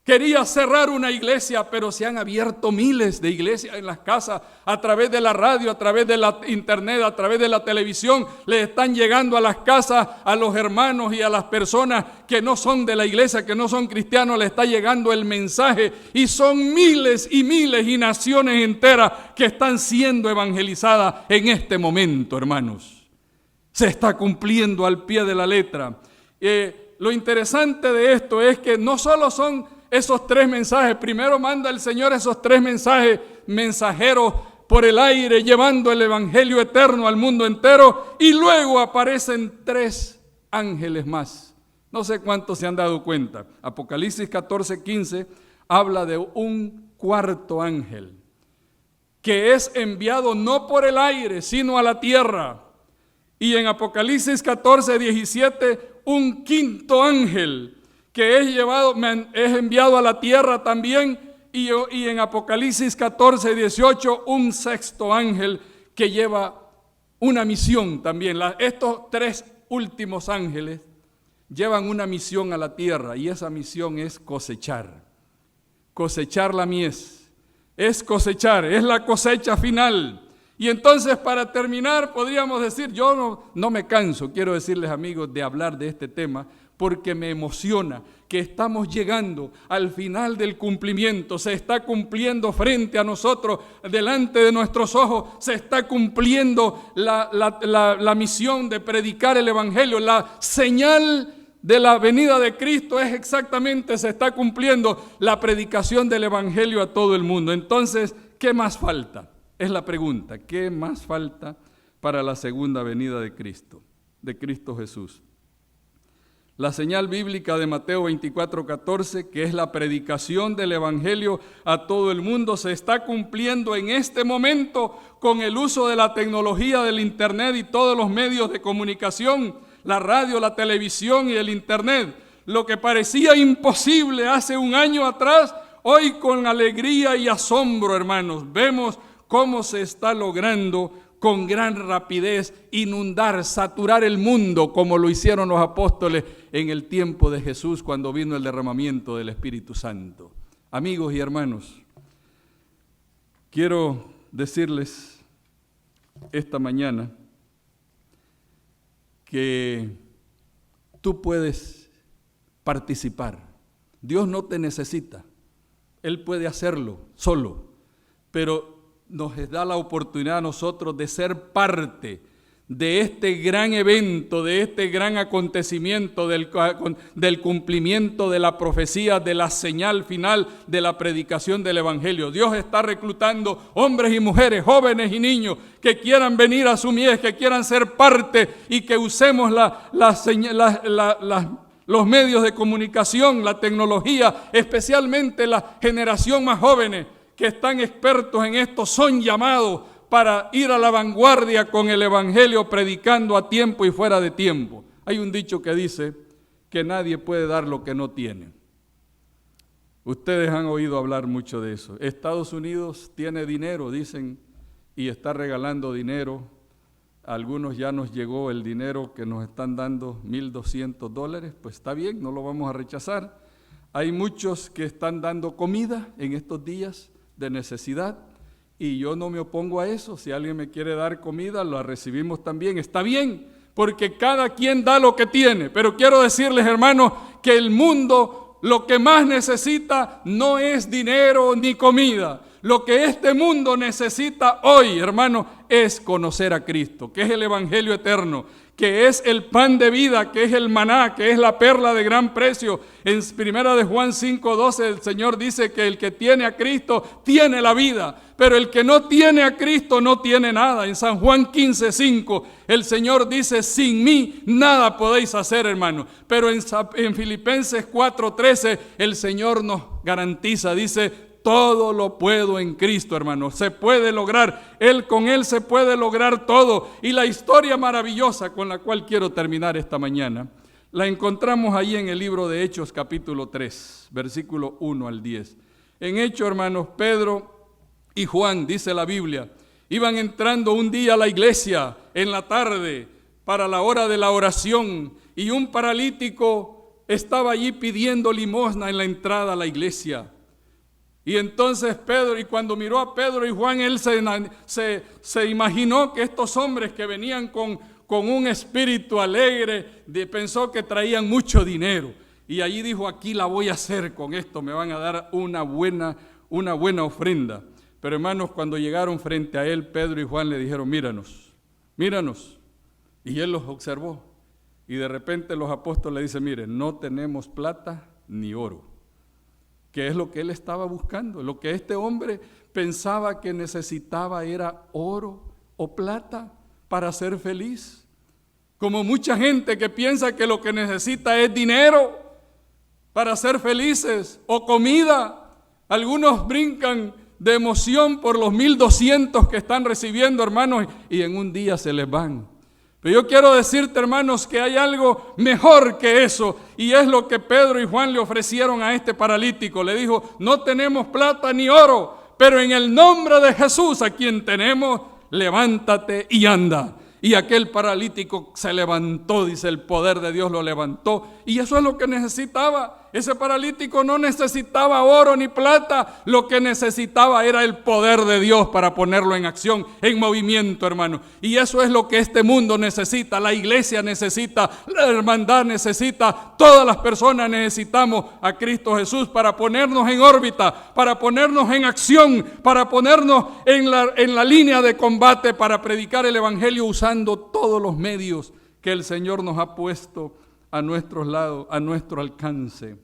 quería cerrar una iglesia, pero se han abierto miles de iglesias en las casas, a través de la radio, a través de la internet, a través de la televisión. Le están llegando a las casas a los hermanos y a las personas que no son de la iglesia, que no son cristianos, le está llegando el mensaje. Y son miles y miles y naciones enteras que están siendo evangelizadas en este momento, hermanos. Se está cumpliendo al pie de la letra. Lo interesante de esto es que no solo son esos 3 mensajes. Primero manda el Señor esos 3 mensajeros por el aire, llevando el evangelio eterno al mundo entero, y luego aparecen 3 ángeles más. No sé cuántos se han dado cuenta. Apocalipsis 14:15 habla de un 4º ángel que es enviado no por el aire, sino a la tierra. Y en Apocalipsis 14:17 un 5º ángel que es enviado a la tierra también, y en Apocalipsis 14:18 un 6º ángel que lleva una misión también. Estos 3 últimos ángeles llevan una misión a la tierra, y esa misión es cosechar la mies, es la cosecha final. Y entonces, para terminar, podríamos decir, yo no me canso, quiero decirles, amigos, de hablar de este tema, porque me emociona que estamos llegando al final del cumplimiento. Se está cumpliendo frente a nosotros, delante de nuestros ojos, se está cumpliendo la misión de predicar el Evangelio. La señal de la venida de Cristo es exactamente, se está cumpliendo la predicación del Evangelio a todo el mundo. Entonces, ¿qué más falta? Es la pregunta, ¿qué más falta para la segunda venida de Cristo Jesús? La señal bíblica de Mateo 24:14, que es la predicación del Evangelio a todo el mundo, se está cumpliendo en este momento con el uso de la tecnología del internet y todos los medios de comunicación, la radio, la televisión y el internet. Lo que parecía imposible hace un año atrás, hoy con alegría y asombro, hermanos, vemos cómo se está logrando con gran rapidez inundar, saturar el mundo, como lo hicieron los apóstoles en el tiempo de Jesús, cuando vino el derramamiento del Espíritu Santo. Amigos y hermanos, quiero decirles esta mañana que tú puedes participar. Dios no te necesita, Él puede hacerlo solo, pero nos da la oportunidad a nosotros de ser parte de este gran evento, de este gran acontecimiento, del cumplimiento de la profecía, de la señal final de la predicación del Evangelio. Dios está reclutando hombres y mujeres, jóvenes y niños que quieran venir a su mies, que quieran ser parte y que usemos los medios de comunicación, la tecnología, especialmente la generación más joven, que están expertos en esto, son llamados para ir a la vanguardia con el Evangelio, predicando a tiempo y fuera de tiempo. Hay un dicho que dice que nadie puede dar lo que no tiene. Ustedes han oído hablar mucho de eso. Estados Unidos tiene dinero, dicen, y está regalando dinero. A algunos ya nos llegó el dinero que nos están dando, $1,200, pues está bien, no lo vamos a rechazar. Hay muchos que están dando comida en estos días de necesidad, y yo no me opongo a eso. Si alguien me quiere dar comida, la recibimos también, está bien, porque cada quien da lo que tiene. Pero quiero decirles, hermanos, que el mundo lo que más necesita no es dinero ni comida. Lo que este mundo necesita hoy, hermano, es conocer a Cristo, que es el Evangelio eterno, que es el pan de vida, que es el maná, que es la perla de gran precio. En 1 de Juan 5:12 el Señor dice que el que tiene a Cristo tiene la vida, pero el que no tiene a Cristo no tiene nada. En San Juan 15:5 el Señor dice: sin mí nada podéis hacer, hermano. Pero en Filipenses 4:13 el Señor nos garantiza, dice: todo lo puedo en Cristo, hermano. Se puede lograr. Con Él se puede lograr todo. Y la historia maravillosa con la cual quiero terminar esta mañana, la encontramos ahí en el libro de Hechos, capítulo 3, versículo 1 al 10. En Hechos, hermanos, Pedro y Juan, dice la Biblia, iban entrando un día a la iglesia en la tarde para la hora de la oración, y un paralítico estaba allí pidiendo limosna en la entrada a la iglesia. Y entonces Pedro, y cuando miró a Pedro y Juan, él se imaginó que estos hombres que venían con un espíritu alegre, pensó que traían mucho dinero. Y allí dijo: aquí la voy a hacer con esto, me van a dar una buena ofrenda. Pero hermanos, cuando llegaron frente a él, Pedro y Juan le dijeron: míranos. Y él los observó. Y de repente los apóstoles le dicen: miren, no tenemos plata ni oro. ¿Qué es lo que él estaba buscando? Lo que este hombre pensaba que necesitaba era oro o plata para ser feliz. Como mucha gente que piensa que lo que necesita es dinero para ser felices, o comida. Algunos brincan de emoción por los 1,200 que están recibiendo, hermanos, y en un día se les van. Pero yo quiero decirte, hermanos, que hay algo mejor que eso, y es lo que Pedro y Juan le ofrecieron a este paralítico. Le dijo: no tenemos plata ni oro, pero en el nombre de Jesús, a quien tenemos, levántate y anda. Y aquel paralítico se levantó, dice, el poder de Dios lo levantó, y eso es lo que necesitaba. Ese paralítico no necesitaba oro ni plata, lo que necesitaba era el poder de Dios para ponerlo en acción, en movimiento, hermano. Y eso es lo que este mundo necesita, la iglesia necesita, la hermandad necesita, todas las personas necesitamos a Cristo Jesús para ponernos en órbita, para ponernos en acción, para ponernos en la línea de combate, para predicar el evangelio usando todos los medios que el Señor nos ha puesto a nuestros lados, a nuestro alcance.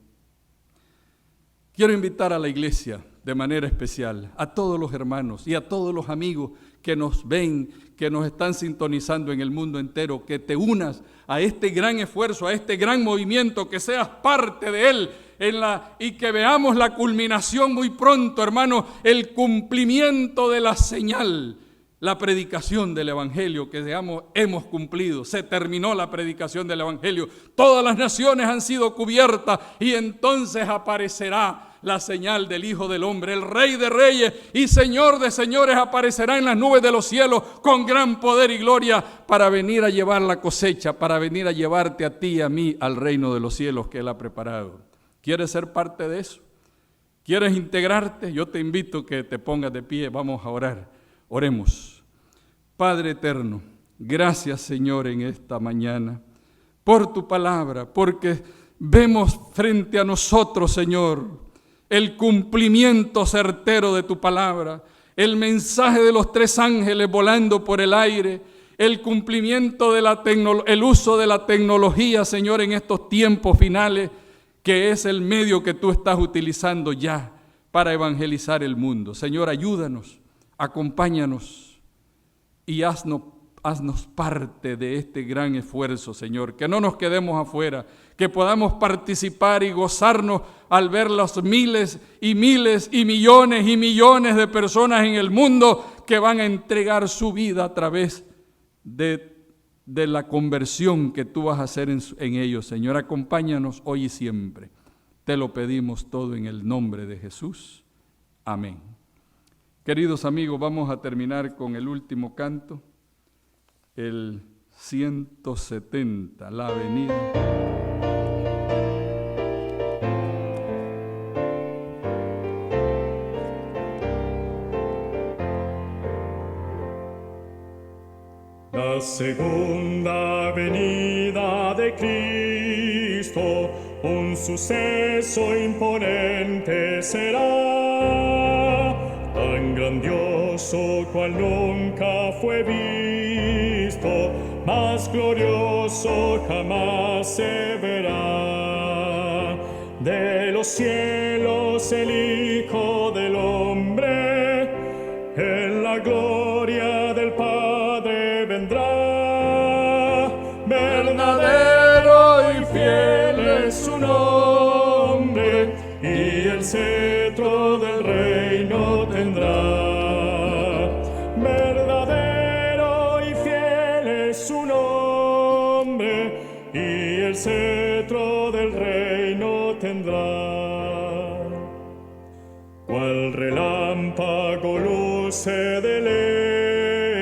Quiero invitar a la iglesia de manera especial, a todos los hermanos y a todos los amigos que nos ven, que nos están sintonizando en el mundo entero, que te unas a este gran esfuerzo, a este gran movimiento, que seas parte de él, y que veamos la culminación muy pronto, hermano, el cumplimiento de la señal. La predicación del evangelio que hemos cumplido. Se terminó la predicación del evangelio. Todas las naciones han sido cubiertas, y entonces aparecerá la señal del Hijo del Hombre. El Rey de Reyes y Señor de Señores aparecerá en las nubes de los cielos con gran poder y gloria para venir a llevar la cosecha, para venir a llevarte a ti y a mí al reino de los cielos que Él ha preparado. ¿Quieres ser parte de eso? ¿Quieres integrarte? Yo te invito a que te pongas de pie. Vamos a orar. Oremos. Padre eterno, gracias, Señor, en esta mañana por tu palabra, porque vemos frente a nosotros, Señor, el cumplimiento certero de tu palabra, el mensaje de los 3 ángeles volando por el aire, el cumplimiento el uso de la tecnología, Señor, en estos tiempos finales, que es el medio que tú estás utilizando ya para evangelizar el mundo. Señor, ayúdanos, acompáñanos y haznos parte de este gran esfuerzo, Señor. Que no nos quedemos afuera, que podamos participar y gozarnos al ver los miles y miles y millones de personas en el mundo que van a entregar su vida a través de la conversión que tú vas a hacer en ellos, Señor. Acompáñanos hoy y siempre. Te lo pedimos todo en el nombre de Jesús. Amén. Queridos amigos, vamos a terminar con el último canto, el 170, la avenida. La segunda venida de Cristo, un suceso imponente será. grandioso cual nunca fue visto, más glorioso jamás se verá. De los cielos el Hijo del Hombre, en la gloria del Padre vendrá. Verdadero y fiel es su nombre, y el cetro del reino tendrá. Verdadero y fiel es su nombre, y el cetro del reino tendrá. Cual relámpago luce del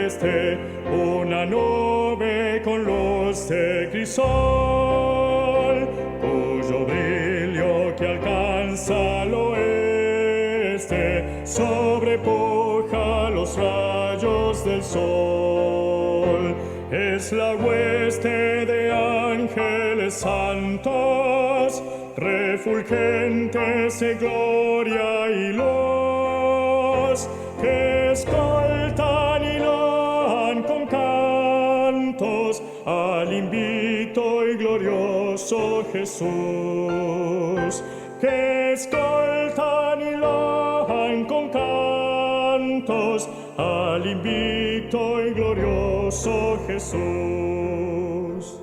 este, una nube con luz de crisol, cuyo brillo que alcanza al oeste sobrepuja los rayos del sol. Es la hueste de ángeles santos, refulgentes de gloria y luz, que escoltan y loan con cantos al invicto y glorioso Jesús. Que escoltan y loan con cantos al invicto y glorioso Jesús.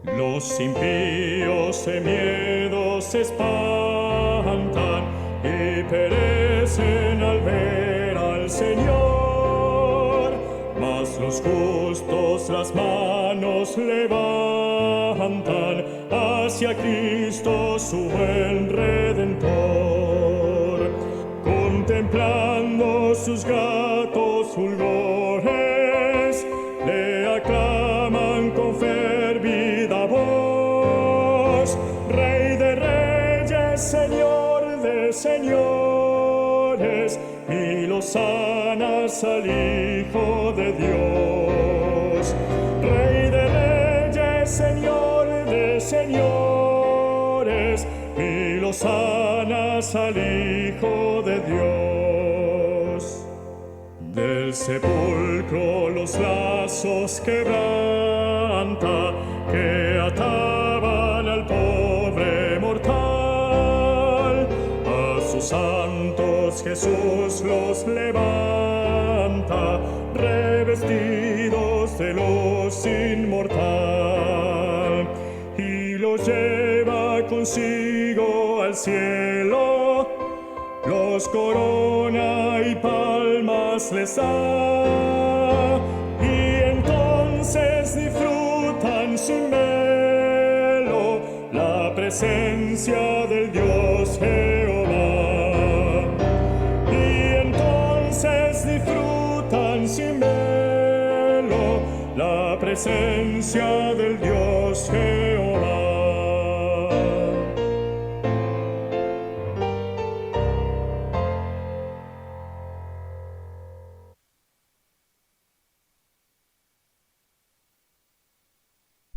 Los impíos de miedo se espantan y perecen al ver al Señor, mas los justos las manos levantan hacia Cristo su buen Redentor. Contemplando sus gratos fulgores, le aclaman con fervida voz: Rey de reyes, Señor de señores, y los sanas al Hijo de Dios. Rey de reyes, Señor de señores, y los sanas al Hijo de Dios. Del sepulcro los lazos quebranta, que ataban al pobre mortal. A sus santos Jesús los levanta, revestidos de luz inmortal, y los lleva consigo al cielo, los corona y palmas les da, y entonces disfrutan sin velo la presencia del Dios Jehová. Y entonces disfrutan sin velo la presencia del Dios Jehová.